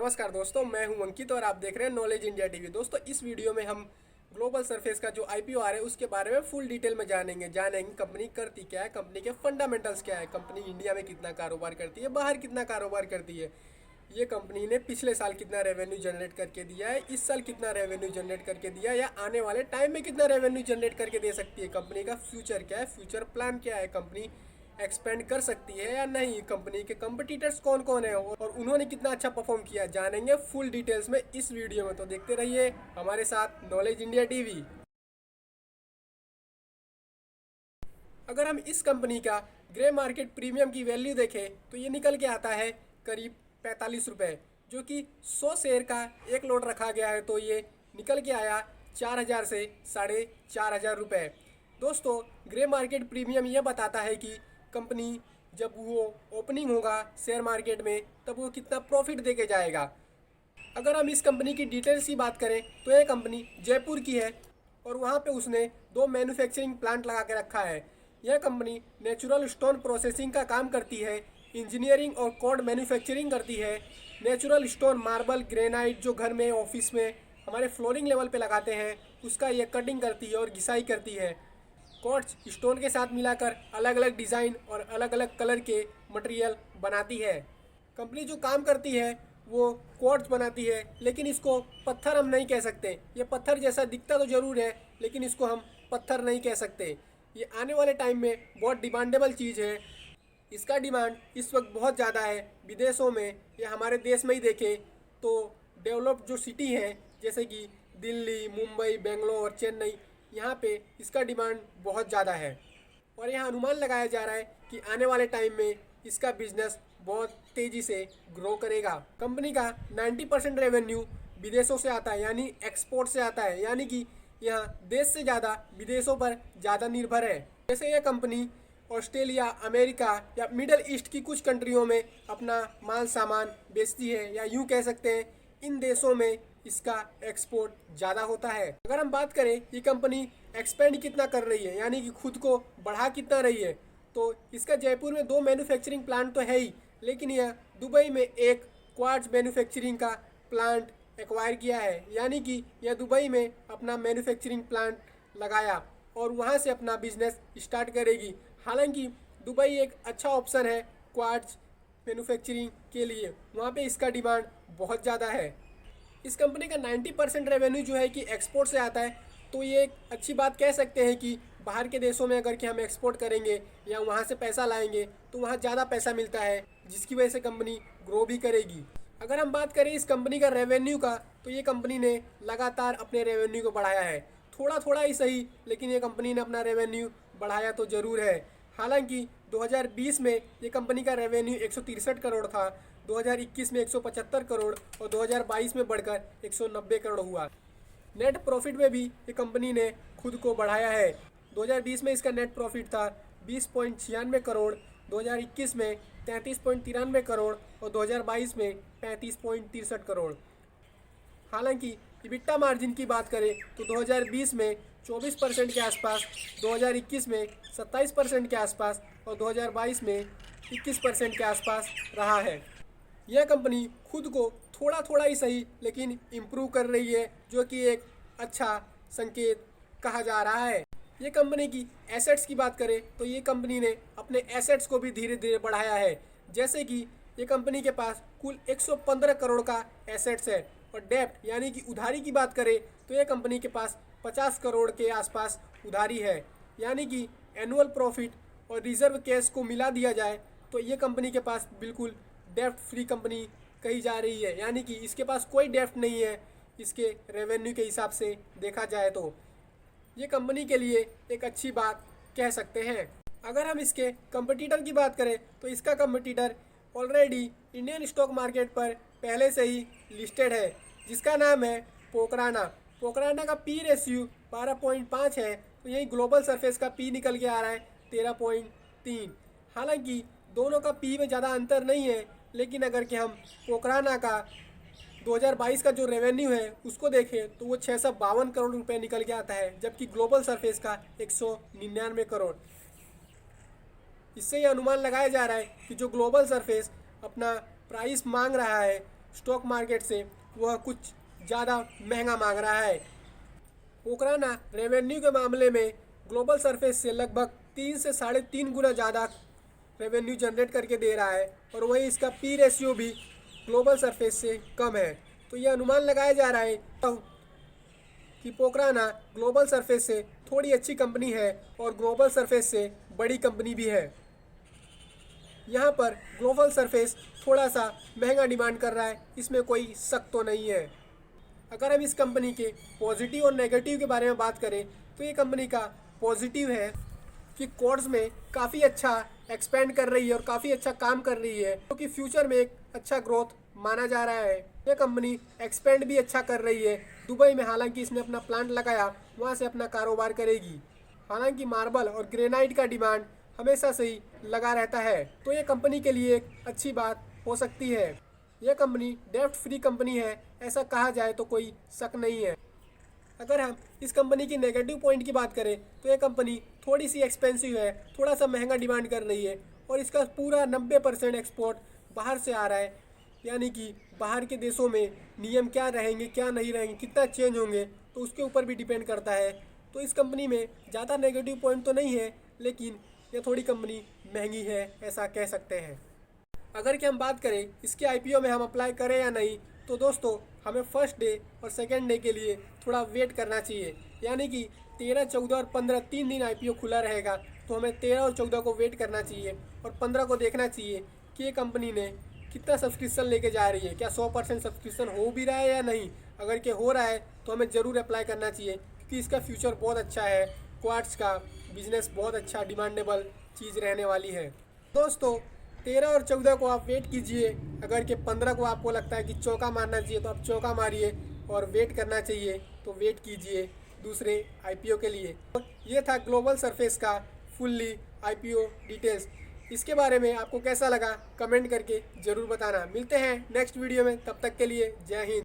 नमस्कार दोस्तों, मैं हूं अंकित और आप देख रहे हैं नॉलेज इंडिया टीवी। दोस्तों, इस वीडियो में हम ग्लोबल सरफेस का जो आईपीओ आ रहा है उसके बारे में फुल डिटेल में जानेंगे कंपनी करती क्या है, कंपनी के फंडामेंटल्स क्या है, कंपनी इंडिया में कितना कारोबार करती है, बाहर कितना कारोबार करती है, ये कंपनी ने पिछले साल कितना रेवेन्यू जनरेट करके दिया है, इस साल कितना रेवेन्यू जनरेट करके दिया है, या आने वाले टाइम में कितना रेवेन्यू जनरेट करके दे सकती है, कंपनी का फ्यूचर क्या है, फ्यूचर प्लान क्या है, कंपनी एक्सपेंड कर सकती है या नहीं, कंपनी के कंपटीटर्स कौन कौन है और उन्होंने कितना अच्छा परफॉर्म किया, जानेंगे फुल डिटेल्स में इस वीडियो में। तो देखते रहिए हमारे साथ नॉलेज इंडिया टीवी। अगर हम इस कंपनी का ग्रे मार्केट प्रीमियम की वैल्यू देखें तो ये निकल के आता है करीब 45 रुपये, जो कि 100 शेयर का एक लॉट रखा गया है तो ये निकल के आया 4,000 से 4,500 रुपये। दोस्तों, ग्रे मार्केट प्रीमियम ये बताता है कि कंपनी जब वो ओपनिंग होगा शेयर मार्केट में तब वो कितना प्रॉफिट दे के जाएगा। अगर हम इस कंपनी की डिटेल्स की बात करें तो ये कंपनी जयपुर की है और वहाँ पे उसने 2 मैन्युफैक्चरिंग प्लांट लगा के रखा है। यह कंपनी नेचुरल स्टोन प्रोसेसिंग का काम करती है, इंजीनियरिंग और कोड मैन्युफैक्चरिंग करती है। नेचुरल स्टोन मार्बल ग्रेनाइट जो घर में ऑफिस में हमारे फ्लोरिंग लेवल पे लगाते हैं उसका ये कटिंग करती है और घिसाई करती है। क्वार्ट्ज स्टोन के साथ मिलाकर अलग अलग डिज़ाइन और अलग अलग कलर के मटेरियल बनाती है। कंपनी जो काम करती है वो क्वार्ट्ज बनाती है, लेकिन इसको पत्थर हम नहीं कह सकते। ये पत्थर जैसा दिखता तो ज़रूर है लेकिन इसको हम पत्थर नहीं कह सकते। ये आने वाले टाइम में बहुत डिमांडेबल चीज़ है। इसका डिमांड इस वक्त बहुत ज़्यादा है विदेशों में या हमारे देश में ही देखें तो डेवलप्ड जो सिटी हैं जैसे कि दिल्ली, मुंबई, बेंगलोर, चेन्नई, यहाँ पे इसका डिमांड बहुत ज़्यादा है और यहाँ अनुमान लगाया जा रहा है कि आने वाले टाइम में इसका बिजनेस बहुत तेज़ी से ग्रो करेगा। कंपनी का 90% रेवेन्यू विदेशों से आता है, यानी एक्सपोर्ट से आता है, यानी कि यहाँ देश से ज़्यादा विदेशों पर ज़्यादा निर्भर है। जैसे यह कंपनी ऑस्ट्रेलिया, अमेरिका या मिडल ईस्ट की कुछ कंट्रियों में अपना माल सामान बेचती है, या यूँ कह सकते हैं इन देशों में इसका एक्सपोर्ट ज़्यादा होता है। अगर हम बात करें ये कंपनी एक्सपेंड कितना कर रही है, यानी कि खुद को बढ़ा कितना रही है, तो इसका जयपुर में 2 मैन्युफैक्चरिंग प्लांट तो है ही, लेकिन यह दुबई में एक क्वार्ट्ज मैन्युफैक्चरिंग का प्लांट एक्वायर किया है, यानी कि यह दुबई में अपना मैन्युफैक्चरिंग प्लांट लगाया और वहाँ से अपना बिजनेस स्टार्ट करेगी। हालांकि दुबई एक अच्छा ऑप्शन है क्वार्ट्ज मैन्युफैक्चरिंग के लिए, वहाँ पे इसका डिमांड बहुत ज़्यादा है। इस कंपनी का 90% रेवेन्यू जो है कि एक्सपोर्ट से आता है, तो ये एक अच्छी बात कह सकते हैं कि बाहर के देशों में अगर कि हम एक्सपोर्ट करेंगे या वहाँ से पैसा लाएंगे तो वहाँ ज़्यादा पैसा मिलता है, जिसकी वजह से कंपनी ग्रो भी करेगी। अगर हम बात करें इस कंपनी का रेवेन्यू का, तो ये कंपनी ने लगातार अपने रेवेन्यू को बढ़ाया है, थोड़ा थोड़ा ही सही, लेकिन ये कंपनी ने अपना रेवेन्यू बढ़ाया तो ज़रूर है। हालांकि 2020 में ये कंपनी का रेवेन्यू 163 करोड़ था, 2021 में 175 करोड़ और 2022 में बढ़कर 190 करोड़ हुआ। नेट प्रॉफिट में भी ये कंपनी ने खुद को बढ़ाया है। 2020 में इसका नेट प्रॉफिट था 20.96 करोड़, 2021 में 33.93 करोड़ और 2022 में 35.63 करोड़। हालांकि इबिट्टा मार्जिन की बात करें तो 2020 में 24% के आसपास, 2021 में 27% के आसपास और 2022 में 21% के आसपास रहा है। यह कंपनी खुद को थोड़ा थोड़ा ही सही लेकिन इम्प्रूव कर रही है, जो कि एक अच्छा संकेत कहा जा रहा है। ये कंपनी की एसेट्स की बात करें तो ये कंपनी ने अपने एसेट्स को भी धीरे धीरे बढ़ाया है। जैसे कि ये कंपनी के पास कुल 115 करोड़ का एसेट्स है और डेप्ट यानी कि उधारी की बात करें तो ये कंपनी के पास 50 करोड़ के आसपास उधारी है, यानी कि एनुअल प्रॉफिट और रिजर्व कैश को मिला दिया जाए तो ये कंपनी के पास बिल्कुल डेप्ट फ्री कंपनी कही जा रही है, यानी कि इसके पास कोई डेप्ट नहीं है इसके रेवेन्यू के हिसाब से देखा जाए तो ये कंपनी के लिए एक अच्छी बात कह सकते हैं। अगर हम इसके कंपटीटर की बात करें तो इसका competitor already Indian stock market पर पहले से ही लिस्टेड है, जिसका नाम है पोकराना। पोकराना का पी रेशियो 12.5 है, तो यही ग्लोबल सरफेस का पी निकल के आ रहा है 13.3। हालांकि दोनों का पी में ज़्यादा अंतर नहीं है, लेकिन अगर कि हम पोकराना का 2022 का जो रेवेन्यू है उसको देखें तो वो 652 करोड़ रुपए निकल के आता है, जबकि ग्लोबल सरफेस का 199 करोड़। इससे ये अनुमान लगाया जा रहा है कि जो ग्लोबल सरफेस अपना प्राइस मांग रहा है स्टॉक मार्केट से वह कुछ ज़्यादा महंगा मांग रहा है। पोकराना रेवेन्यू के मामले में ग्लोबल सरफेस से लगभग 3 से 3.5 गुना ज़्यादा रेवेन्यू जनरेट करके दे रहा है और वही इसका पी रेशियो भी ग्लोबल सरफेस से कम है। तो यह अनुमान लगाया जा रहा है कि पोकराना ग्लोबल सरफेस से थोड़ी अच्छी कंपनी है और ग्लोबल सरफेस से बड़ी कंपनी भी है। यहाँ पर ग्लोबल सरफेस थोड़ा सा महंगा डिमांड कर रहा है, इसमें कोई शक तो नहीं है। अगर हम इस कंपनी के पॉजिटिव और नेगेटिव के बारे में बात करें तो ये कंपनी का पॉजिटिव है कि कोर्स में काफ़ी अच्छा एक्सपेंड कर रही है और काफ़ी अच्छा काम कर रही है, क्योंकि फ्यूचर में एक अच्छा ग्रोथ माना जा रहा है। ये कंपनी एक्सपेंड भी अच्छा कर रही है। दुबई में हालांकि इसने अपना प्लांट लगाया, वहाँ से अपना कारोबार करेगी। हालांकि मार्बल और ग्रेनाइट का डिमांड हमेशा से ही लगा रहता है, तो ये कंपनी के लिए एक अच्छी बात हो सकती है। यह कंपनी डेब्ट फ्री कंपनी है, ऐसा कहा जाए तो कोई शक नहीं है। अगर हम इस कंपनी की नेगेटिव पॉइंट की बात करें तो यह कंपनी थोड़ी सी एक्सपेंसिव है, थोड़ा सा महंगा डिमांड कर रही है और इसका पूरा 90% एक्सपोर्ट बाहर से आ रहा है। यानी कि बाहर के देशों में नियम क्या रहेंगे, क्या नहीं रहेंगे, कितना चेंज होंगे, तो उसके ऊपर भी डिपेंड करता है। तो इस कंपनी में ज़्यादा नेगेटिव पॉइंट तो नहीं है, लेकिन ये थोड़ी कंपनी महंगी है, ऐसा कह सकते हैं। अगर कि हम बात करें इसके आईपीओ में हम अप्लाई करें या नहीं, तो दोस्तों हमें फर्स्ट डे और सेकेंड डे के लिए थोड़ा वेट करना चाहिए। यानी कि 13, 14 और 15 3 दिन आईपीओ खुला रहेगा, तो हमें 13 और 14 को वेट करना चाहिए और 15 को देखना चाहिए कि ये कंपनी ने कितना सब्सक्रिप्शन लेके जा रही है, क्या 100% सब्सक्रिप्शन हो भी रहा है या नहीं। अगर के हो रहा है तो हमें ज़रूर अप्लाई करना चाहिए, क्योंकि इसका फ्यूचर बहुत अच्छा है। क्वार्ट्ज का बिजनेस बहुत अच्छा डिमांडेबल चीज़ रहने वाली है। दोस्तों 13 और 14 को आप वेट कीजिए। अगर के 15 को आपको लगता है कि चौका मारना चाहिए तो आप चौका मारिए, और वेट करना चाहिए तो वेट कीजिए दूसरे आईपीओ के लिए। ये था ग्लोबल सरफेस का फुल्ली आईपीओ डिटेल्स। इसके बारे में आपको कैसा लगा कमेंट करके ज़रूर बताना। मिलते हैं नेक्स्ट वीडियो में, तब तक के लिए जय हिंद।